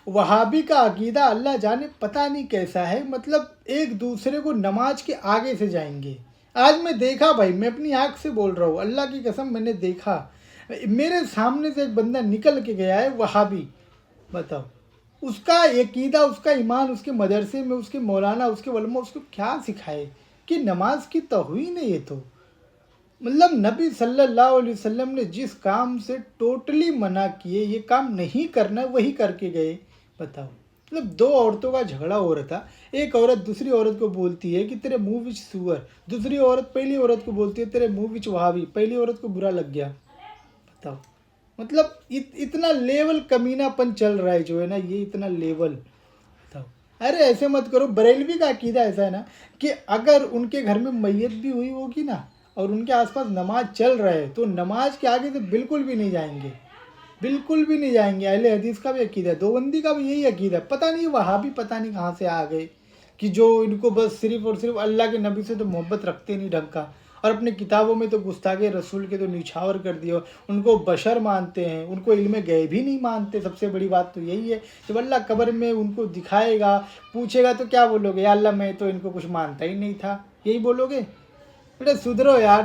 वहाबी का अकीदा अल्लाह जाने पता नहीं कैसा है, मतलब एक दूसरे को नमाज के आगे से जाएंगे। आज मैं देखा भाई, मैं अपनी आँख से बोल रहा हूँ, अल्लाह की कसम मैंने देखा। मेरे सामने से एक बंदा निकल के गया है वहाबी, बताओ। उसका अकीदा, उसका ईमान, उसके मदरसे में उसके मौलाना, उसके वलमा उसको क्या सिखाए कि नमाज की तौहीन है ये तो। मतलब नबी सल्लल्लाहु अलैहि वसल्लम ने जिस काम से टोटली मना किए, ये काम नहीं करना, वही करके गए, बताओ। मतलब दो औरतों का झगड़ा हो रहा था, एक औरत दूसरी औरत को बोलती है कि तेरे मुंह विच सुअर, दूसरी औरत पहली औरत को बोलती है तेरे मुंह विच वहाबी, पहली औरत को बुरा लग गया, बताओ। मतलब इतना लेवल कमीनापन चल रहा है जो है ना, ये इतना लेवल, बताओ। अरे ऐसे मत करो, बरेलवी का अकीदा ऐसा है ना कि अगर उनके घर में मैयत भी हुई होगी ना और उनके आसपास नमाज चल रहा है तो नमाज के आगे तो बिल्कुल भी नहीं जाएंगे, बिल्कुल भी नहीं जाएंगे। अहले हदीस का भी अकीदा है, देवबंदी का भी यही अकीदा है। पता नहीं वहाबी पता नहीं कहाँ से आ गए कि जो इनको बस सिर्फ और सिर्फ अल्लाह के नबी से तो मोहब्बत रखते नहीं ढंग का, और अपने किताबों में तो गुस्ताखे रसूल के तो निछावर कर दिया। उनको बशर मानते हैं, उनको इल्म गैब ही नहीं मानते। सबसे बड़ी बात तो यही है, जब अल्लाह कब्र में उनको दिखाएगा, पूछेगा तो क्या बोलोगे, या अल्लाह मैं तो इनको कुछ मानता ही नहीं था, यही बोलोगे। बेटा सुधरो यार।